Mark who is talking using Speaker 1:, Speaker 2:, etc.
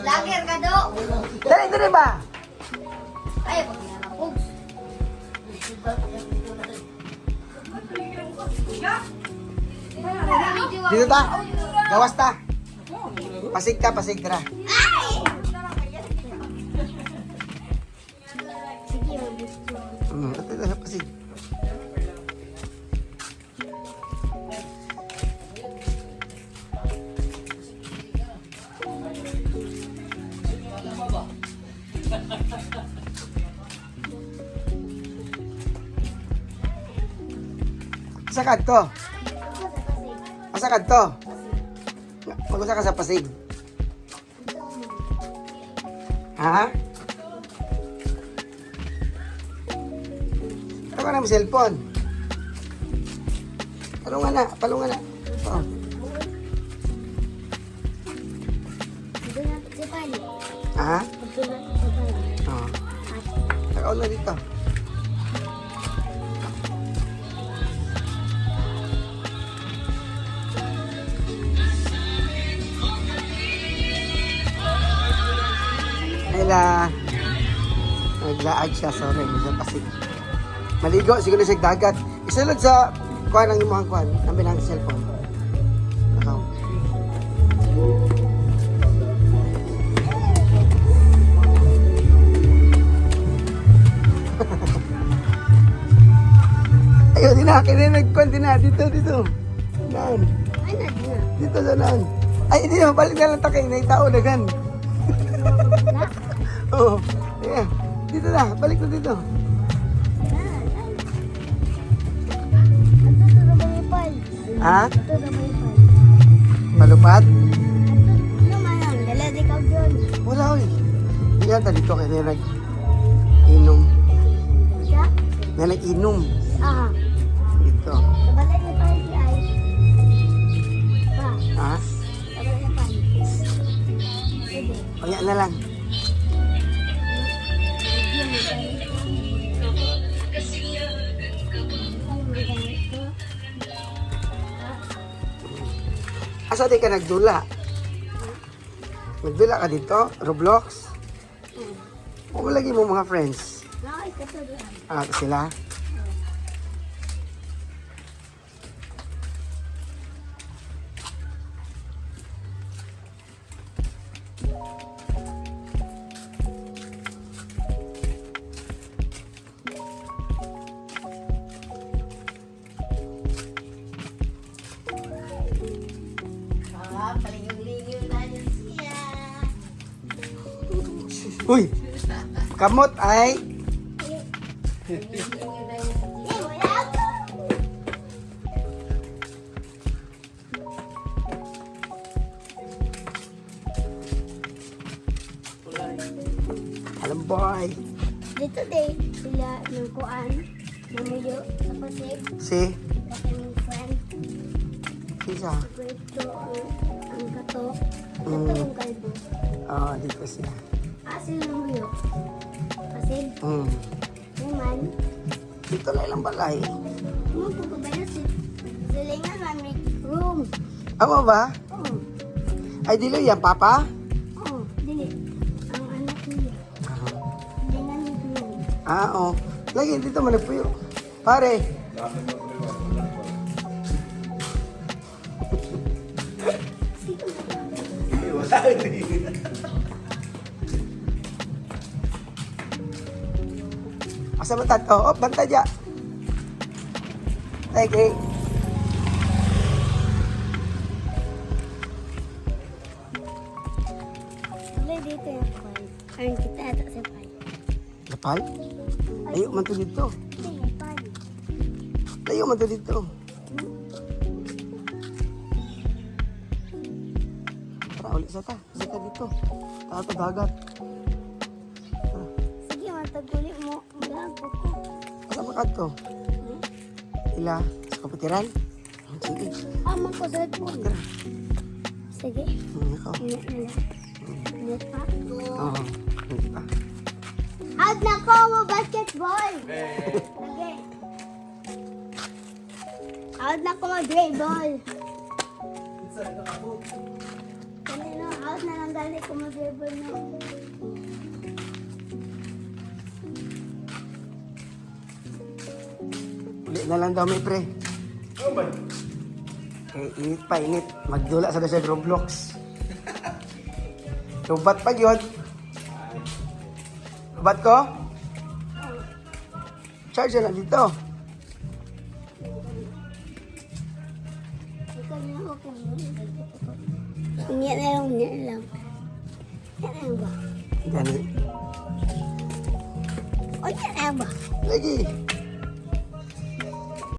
Speaker 1: Lager ka do.
Speaker 2: Dali ba?
Speaker 1: Ay, pag nalapog.
Speaker 2: Dito ta. Gawas ta. Pasig ka, pasig tara.
Speaker 1: Sige, gusto.
Speaker 2: Ito, pasig. Asa ka to? Asa ka to? Mag-usa ka sa pasig. Ha? Ano ka na mo cellphone? Palungan na. Oh.
Speaker 1: Dito na si Pali.
Speaker 2: Ha?
Speaker 1: Dito na si Pali.
Speaker 2: Oo. Takaw na dito. Ayla. Naglaag siya. Sorry. Sa pasig. Maligo. Siguro sa dagat. Isulod sa kuha ng imuhang kuha. Ang bilang cellphone. Takaw. Ayun, kininig ko, dito. Naan?
Speaker 1: Ay, na.
Speaker 2: Dito sa naan? Ay, hindi na, balik na lang takay, na tao na gan. Oo, yeah. Dito na, balik na dito.
Speaker 1: Ito na ba yung Pali?
Speaker 2: Ha?
Speaker 1: Ito na ba yung Pali?
Speaker 2: Palupad?
Speaker 1: Ano man yan? Dala di ka dyan.
Speaker 2: Wala, oy. Hindi yan, dito kaya na nag-inom.
Speaker 1: Siya?
Speaker 2: Na nag-inom.
Speaker 1: Aha.
Speaker 2: Dito.
Speaker 1: Kabalay ni Pali ay. Pa.
Speaker 2: Ha?
Speaker 1: Kabalay ni Pali. Sige.
Speaker 2: Kaya na lang. Asa di ka nagdula? Nagdula ka dito? Roblox? O lagi mo mga friends? Ah, sila? Uy! Kamot ay... Alam boy.
Speaker 1: Dito din sila ng kuan, namuyo sa pasig,
Speaker 2: Si?
Speaker 1: kaming friend,
Speaker 2: Isa?
Speaker 1: ito ang katok,
Speaker 2: Mm.
Speaker 1: ito ang kalbo.
Speaker 2: Oo, dito siya.
Speaker 1: Sila namuyo. Pasig, naman,
Speaker 2: Dito lang ilang balay.
Speaker 1: mo pagkabayo sila nga may room.
Speaker 2: Amo ba?
Speaker 1: Oo,
Speaker 2: Ay, dilo yan, papa?
Speaker 1: dili. Ang anak niya, hindi na room.
Speaker 2: Ah, oo. Lagi, dito man nagpuyo. Pare. Asa ba tato? Oh, banta dya. Okay.
Speaker 1: Wala dito yung kuan. Ayun kita ito sa pan.
Speaker 2: Lapal? Layo man to dito.
Speaker 1: Hindi, pan.
Speaker 2: Layo man to dito. Tara, ulit sa ta. Sa ta dito. Tato dagat.
Speaker 1: Sige, mataguli mo. Malago ko.
Speaker 2: Asa ba kadto? Ila, sa kapatiran? Sige.
Speaker 1: Ama ko sa phone.
Speaker 2: Tara.
Speaker 1: Sige.
Speaker 2: Ikaw.
Speaker 1: Net pa.
Speaker 2: Oo. Hindi pa.
Speaker 1: Out na ko mo basketball. Okay. Out na ko mo dribble. Kanino, out na lang dali ko mag-dribble na.
Speaker 2: Uli na lang daw may pre. Init pa, init. Magdula sa sa Roblox. Lubat pa yun. Lubat ko? Charge na dito.
Speaker 1: Ikaw na ako kung Unya na lang, unya na lang. Unya na lang ba?
Speaker 2: Gani.
Speaker 1: Unya na lang ba?
Speaker 2: Lagi.